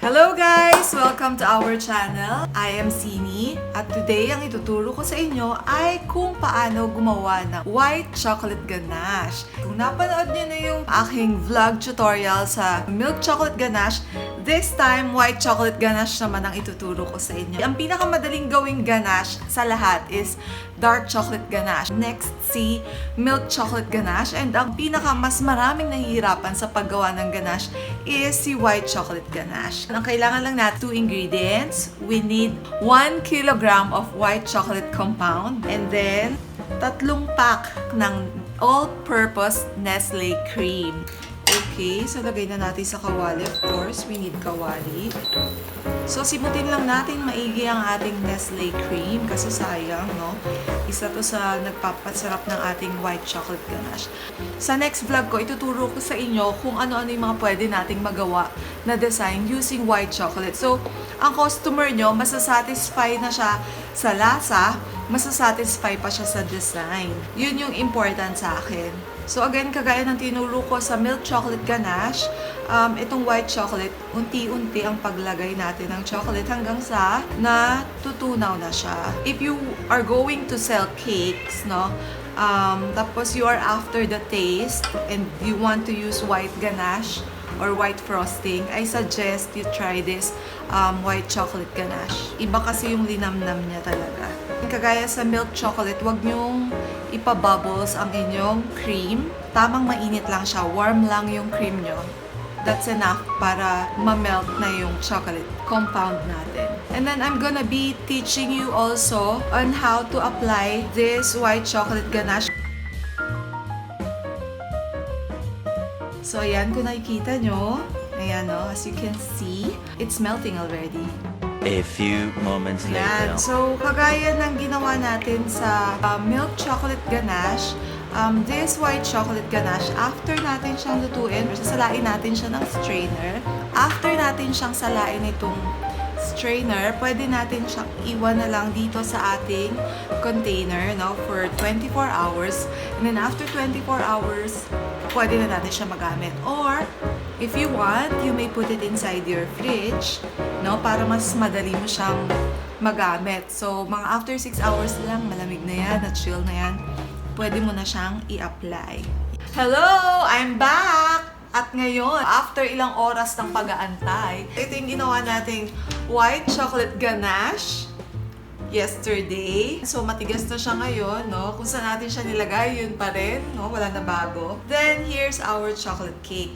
Hello guys! Welcome to our channel. I am Sini at today ang ituturo ko sa inyo ay kung paano gumawa ng white chocolate ganache. Kung napanood niyo na yung aking vlog tutorial sa milk chocolate ganache, this time white chocolate ganache naman ang ituturo ko sa inyo. Ang pinakamadaling gawing ganache sa lahat is dark chocolate ganache. Next, si milk chocolate ganache. And ang mas maraming nahihirapan sa paggawa ng ganache is si white chocolate ganache. Ang kailangan lang natin 2 ingredients. We need 1 kilogram of white chocolate compound and then 3 pack ng all-purpose Nestle cream. Okay, so lagay na natin sa kawali. Of course, we need kawali. So, simutin lang natin maigi ang ating Nestle cream kasi sayang, no? Isa to sa nagpapasarap ng ating white chocolate ganache. Sa next vlog ko, ituturo ko sa inyo kung ano-ano yung mga pwede nating magawa na design using white chocolate. So, ang customer nyo, masasatisfy na siya sa lasa, masasatisfy pa siya sa design. Yun yung important sa akin. So again, kagaya ng tinuro ko sa milk chocolate ganache, itong white chocolate, unti-unti ang paglagay natin ng chocolate hanggang sa natutunaw na siya. If you are going to sell cakes, no, tapos you are after the taste and you want to use white ganache or white frosting, I suggest you try this white chocolate ganache. Iba kasi yung linamnam niya talaga. Kagaya sa milk chocolate, wag nyong ipabubbles ang inyong cream. Tamang mainit lang siya, warm lang yung cream nyo. That's enough para ma-melt na yung chocolate compound natin. And then I'm gonna be teaching you also on how to apply this white chocolate ganache. So ayan, kung nakikita nyo, ayan o, as you can see, it's melting already. A few moments later. So, kagaya ng ginawa natin sa milk chocolate ganache, this white chocolate ganache, after natin siyang lutuin, sasalain natin siya ng strainer. After natin siyang salain itong strainer, pwede natin siyang iwan na lang dito sa ating container, no, for 24 hours. And then after 24 hours, pwede na natin siya magamit. Or, if you want, you may put it inside your fridge, no, para mas madali mo siyang magamit. So, mga after 6 hours lang, malamig na yan, at chill na yan, pwede mo na siyang i-apply. Hello! I'm back! At ngayon, after ilang oras ng pag-aantay, ito yung ginawa nating white chocolate ganache yesterday. So, matigas na siya ngayon, no? Kung saan natin siya nilagay, yun pa rin, no? Wala na bago. Then, here's our chocolate cake.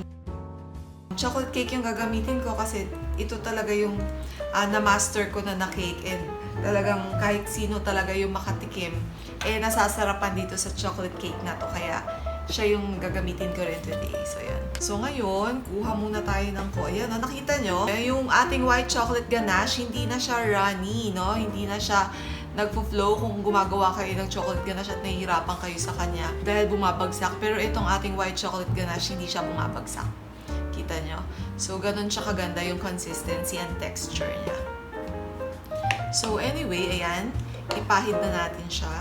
Chocolate cake yung gagamitin ko kasi ito talaga yung na-master ko na cake and talagang kahit sino talaga yung makatikim, nasasarapan dito sa chocolate cake na to. Kaya, siya yung gagamitin ko rin today. So, yan. So, ngayon, kuha muna tayo ng ayan, no? Nakita nyo, yung ating white chocolate ganache, hindi na siya runny, no? Hindi na siya nagpo-flow kung gumagawa kayo ng chocolate ganache at nahihirapan kayo sa kanya dahil bumabagsak. Pero itong ating white chocolate ganache, hindi siya bumabagsak. Kita nyo? So, ganun siya kaganda yung consistency and texture niya. So, anyway, ayan. Ipahid na natin siya.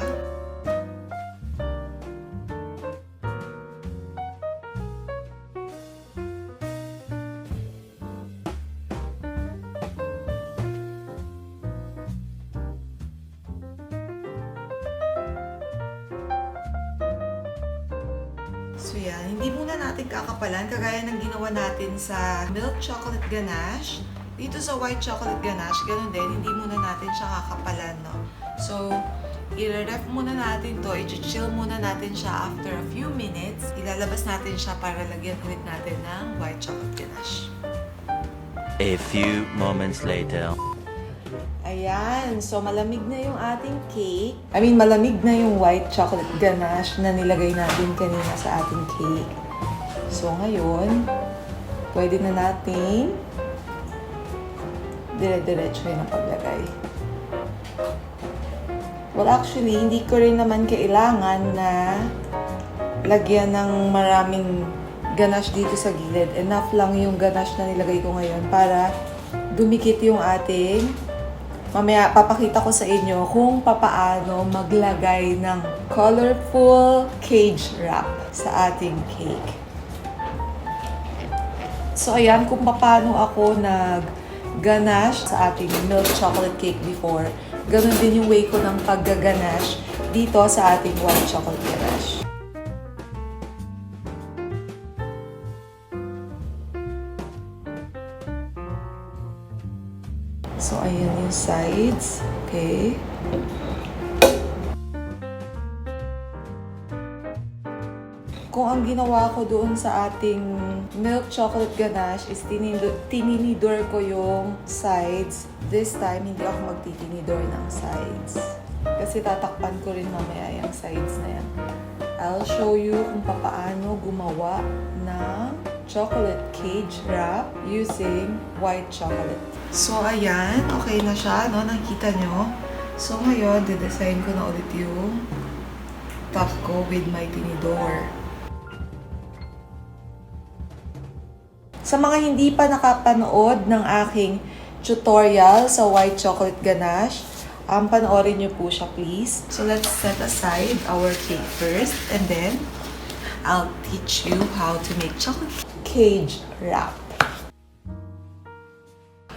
So yan, hindi muna natin kakapalan kagaya ng ginawa natin sa milk chocolate ganache. Dito sa white chocolate ganache, ganun din, hindi muna natin siya kakapalan, no? So, i-ref muna natin to, i-chill muna natin siya after a few minutes. Ilalabas natin siya para lagyan ulit natin ng white chocolate ganache. A few moments later. Ayan, so malamig na yung ating cake. Malamig na yung white chocolate ganache na nilagay natin kanina sa ating cake. So ngayon, pwede na natin dire-diretso yung paglagay. Well, actually, hindi ko rin naman kailangan na lagyan ng maraming ganache dito sa gilid. Enough lang yung ganache na nilagay ko ngayon para dumikit yung ating. Mamaya, papakita ko sa inyo kung papaano maglagay ng colorful cage wrap sa ating cake. So, ayan, kung paano ako ganache sa ating milk chocolate cake before. Ganun din yung way ko ng pag-ganache dito sa ating white chocolate ganache. So, ayan yung sides. Okay. Kung ang ginawa ko doon sa ating milk chocolate ganache is tininidor ko yung sides. This time, hindi ako magtitinidor ng sides. Kasi tatakpan ko rin mamaya yung sides na yan. I'll show you kung paano gumawa ng chocolate cage wrap using white chocolate. So, ayan. Okay na siya, no? Nakikita nyo. So, ngayon, didesign ko na ulit yung top ko with my tinidor. Sa mga hindi pa nakapanood ng aking tutorial sa white chocolate ganache, panoorin nyo po siya please. So let's set aside our cake first and then I'll teach you how to make chocolate cage wrap.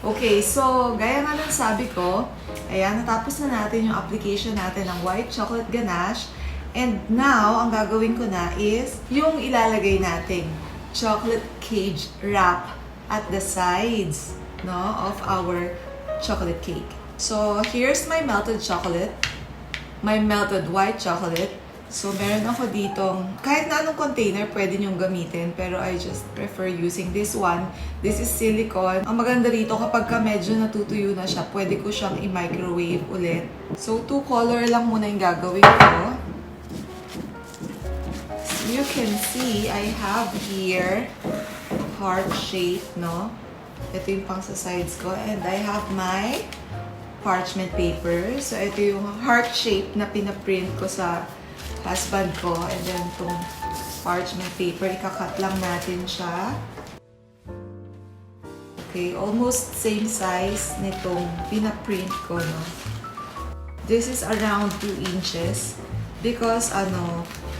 Okay, so gaya nga ng sabi ko, ayan, natapos na natin yung application natin ng white chocolate ganache. And now, ang gagawin ko na is yung ilalagay natin chocolate cage wrap at the sides, no, of our chocolate cake. So, here's my melted chocolate, my melted white chocolate. So, meron ako ditong, kahit na anong container pwede nyong gamitin, pero I just prefer using this one. This is silicone. Ang maganda rito, kapag ka medyo natutuyo na siya, pwede ko siyang i-microwave ulit. So, 2 color lang muna yung gagawin ko. You can see, I have here heart shape, no? Ito yung pang sa sides ko. And I have my parchment paper. So, ito yung heart shape na pinaprint ko sa husband ko. And then, itong parchment paper, ikakat lang natin siya. Okay, almost same size nitong pinaprint ko, no? This is around 2 inches. Because,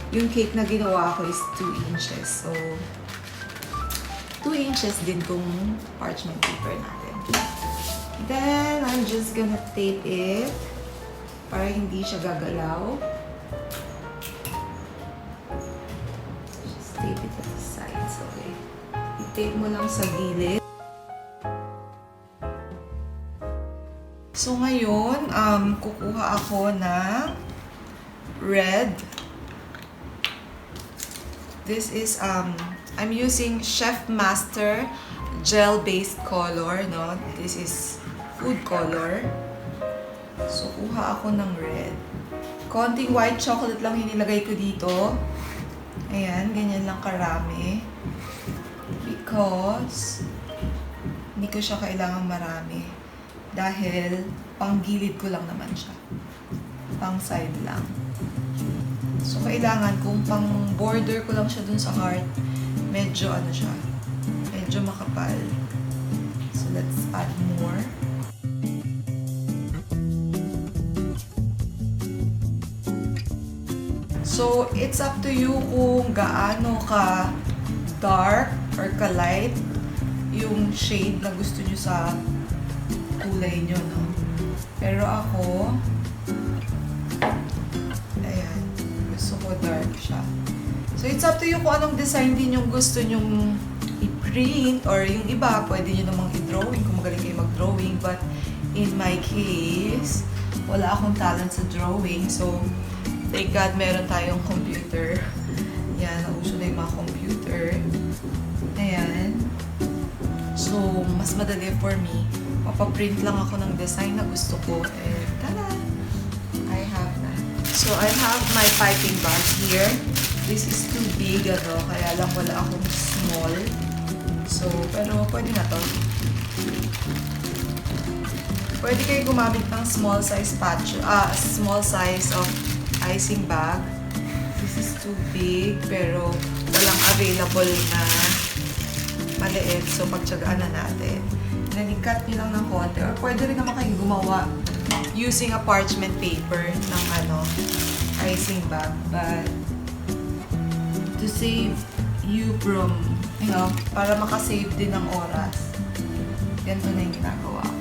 yung cake na ginawa ko is 2 inches. So, 2 inches din tong parchment paper natin. Then, I'm just gonna tape it para hindi siya gagalaw. Just tape it at the sides, okay? I-tape mo lang sa gilid. So, ngayon, kukuha ako ng red. This is, I'm using Chef Master gel-based color, no? This is food color. So, kuha ako ng red. Konting white chocolate lang hinilagay ko dito. Ayan, ganyan lang karami. Because, hindi ko siya kailangan marami. Dahil, pang gilid ko lang naman siya. Pang side lang. So, kailangan kung pang border ko lang siya dun sa heart, medyo siya, medyo makapal. So, let's add more. So, it's up to you kung gaano ka dark or ka light yung shade na gusto nyo sa kulay nyo, no? Pero ako, dark siya. So, it's up to you kung anong design din yung gusto nyong i-print or yung iba, pwede nyo namang i-drawing kung magaling kayo mag-drawing. But, in my case, wala akong talent sa drawing. So, thank God meron tayong computer. Yan, nauso na yung mga computer. Ayan. So, mas madali for me. Mapaprint lang ako ng design na gusto ko. And, tada! I have na. So, I have my piping bag here. This is too big, kaya lang wala akong small. So, pero pwede na to. Pwede kayo gumamit ng small size small size of icing bag. This is too big, pero walang available na maliit. So, pagtsagaan na natin. Then, i-cut nyo lang ng konti. Or pwede rin naman kayo gumawa using a parchment paper ng icing bag. But, to save you from, para makasave din ng oras, Ganito na yung ginagawa ko.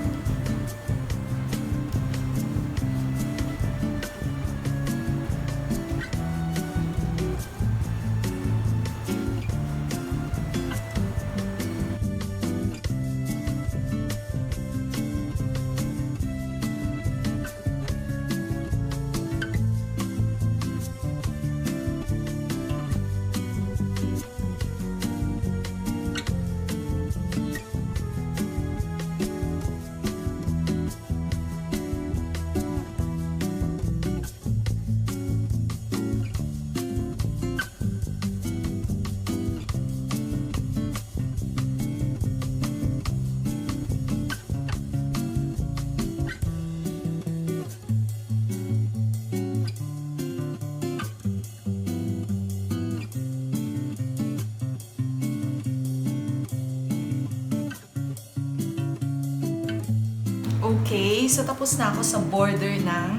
Okay, so tapos na ako sa border ng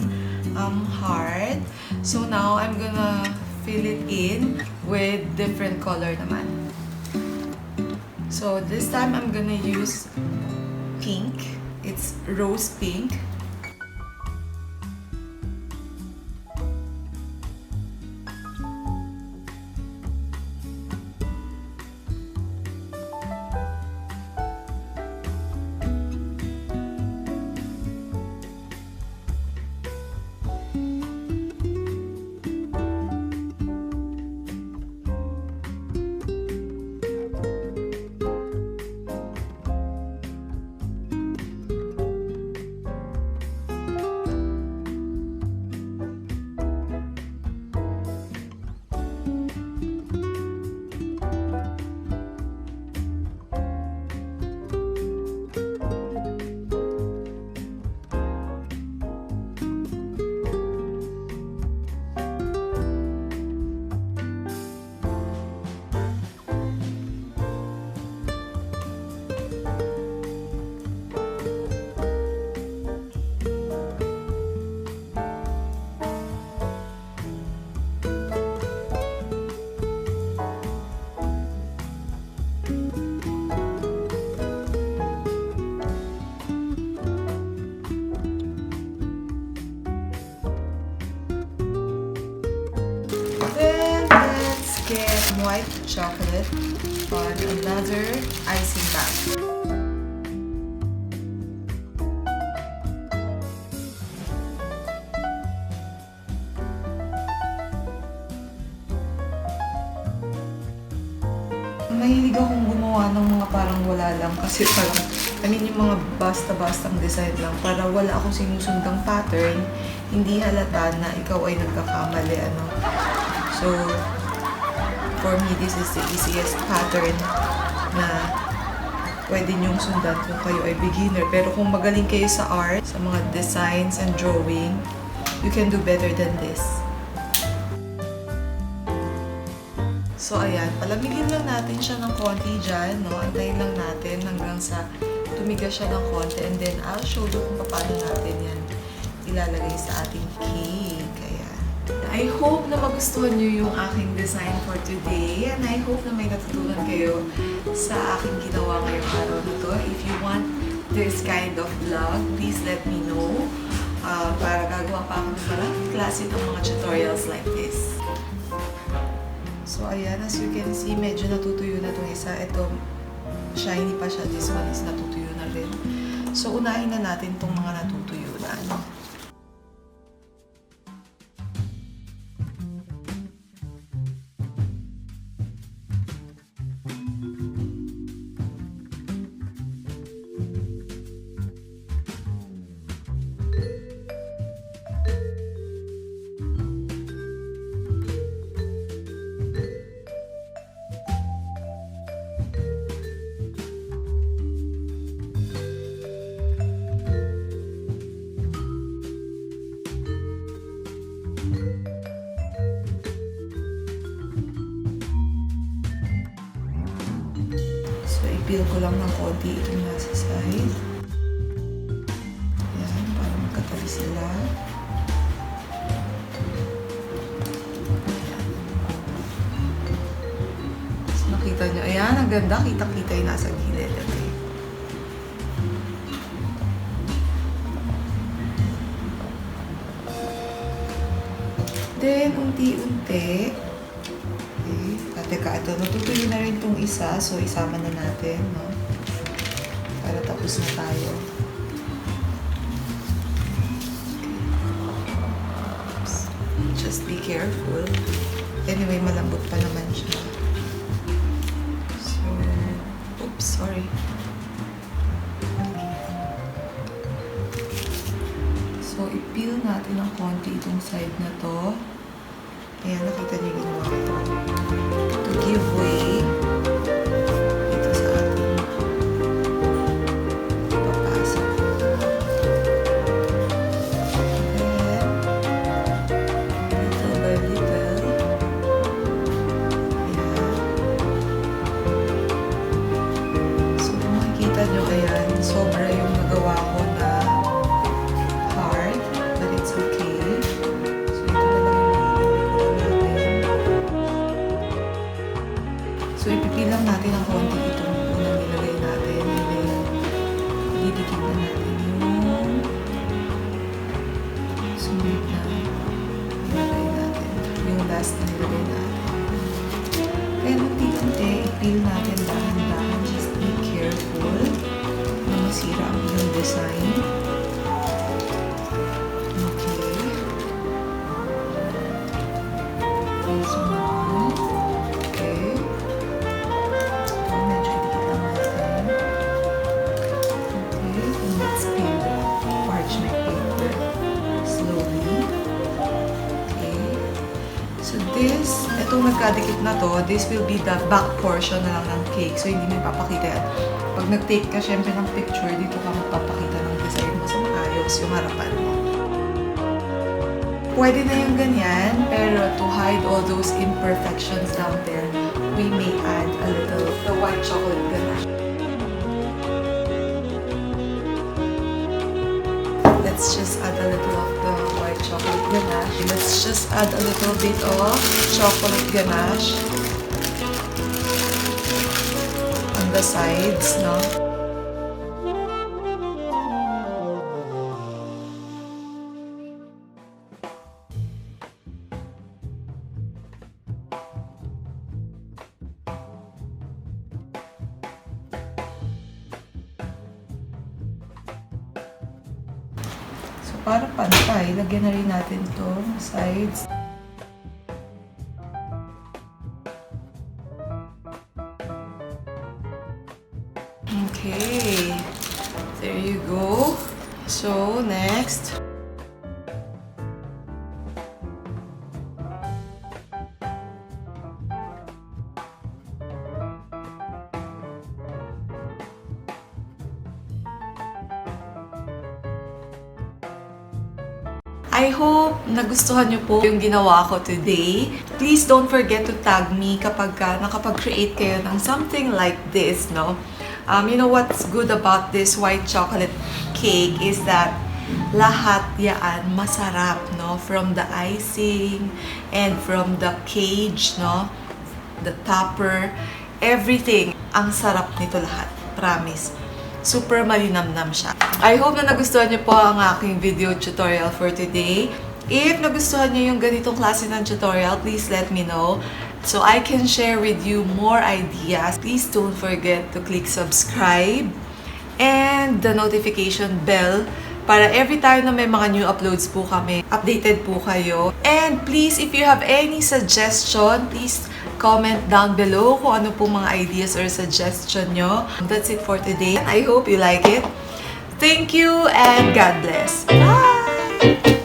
heart. So now, I'm gonna fill it in with different color naman. So this time, I'm gonna use pink. It's rose pink. Get white chocolate on another icing bag. Mahilig akong gumawa ng mga parang wala lang kasi parang, yung mga basta-bastang design lang para wala akong sinusundang pattern, hindi halata na ikaw ay nagkakamali, So, for me, this is the easiest pattern na pwede niyong sundan kung kayo ay beginner. Pero kung magaling kayo sa art, sa mga designs and drawing, you can do better than this. So, ayan. Palamigin lang natin siya ng konti dyan, no? Antayin lang natin hanggang sa tumigas siya ng konti. And then, I'll show you kung paano natin yan ilalagay sa ating cake. Ayan. I hope na magustuhan nyo yung aking design for today. And I hope na may natutunan kayo sa aking ginawa ngayong araw na to. If you want this kind of vlog, please let me know. Para gagawa pa ako ng maraming klase ng mga tutorials like this. So, ayan, as you can see, medyo natutuyo na itong isa. Ito, shiny pa siya. This one is natutuyo na rin. So, unahin na natin itong mga natutuyo na. Peel ko lang ng konti itong nasa side. Ayan, para magkatabi sila. So, nakita nyo. Ayan, ang ganda. Kitang-kita yung nasa gilid. Okay. then, unti-unti. Okay. Teka, ito. Natutuyo na rin itong isa. So, isama na natin, no? Para tapos na tayo. Just be careful. Anyway, malambot pa naman siya. So, oops, sorry. So, i-peel natin ng konti itong side na to. Ayan, nakita niyo yung ginawa ko. To give way dito sa ating papasok. Then, little by little. Ayan. So, kung makikita nyo, ayan, sobra yung nagawa ko na hard, but it's okay. So, ito na lang yung natin. So, ipipilang natin ang konti itong unang nilagay natin. And then, didikit na natin yung sumunod na nilagay natin. Yung last na nilagay natin. Kaya unti-unti, ipil natin dahan-dahan. Just be careful na masira ang yung design. Okay. So now, okay. Ito, medyo idikit lang natin. Okay, and let's peel the parchment paper slowly. Okay. So this, itong nagkadikit na to, this will be the back portion na lang ng cake. So hindi mo ipapakita yan. Pag nag-take ka syempre ng picture, dito ka magpapakita ng design mo sa maayos yung harapan mo. Pwede na yung ganyan, pero to hide all those imperfections down there, we may add a little the white chocolate ganache. Let's just add a little of the white chocolate ganache. Let's just add a little bit of chocolate ganache on the sides, no? Para pantay, lagyan na rin natin itong sides. Okay. There you go. So, next. I hope nagustuhan niyo po yung ginawa ko today. Please don't forget to tag me kapag nakapag-create kayo ng something like this, no? You know what's good about this white chocolate cake is that lahat yan masarap, no? From the icing and from the cage, no? The topper, everything. Ang sarap nito lahat. Promise. Super malinamnam siya. I hope na nagustuhan niyo po ang aking video tutorial for today. If nagustuhan niyo yung ganitong klase ng tutorial, please let me know so I can share with you more ideas. Please don't forget to click subscribe and the notification bell para every time na may mga new uploads po kami, updated po kayo. And please, if you have any suggestion, please comment down below kung ano po mga ideas or suggestion nyo. That's it for today. I hope you like it. Thank you and God bless. Bye!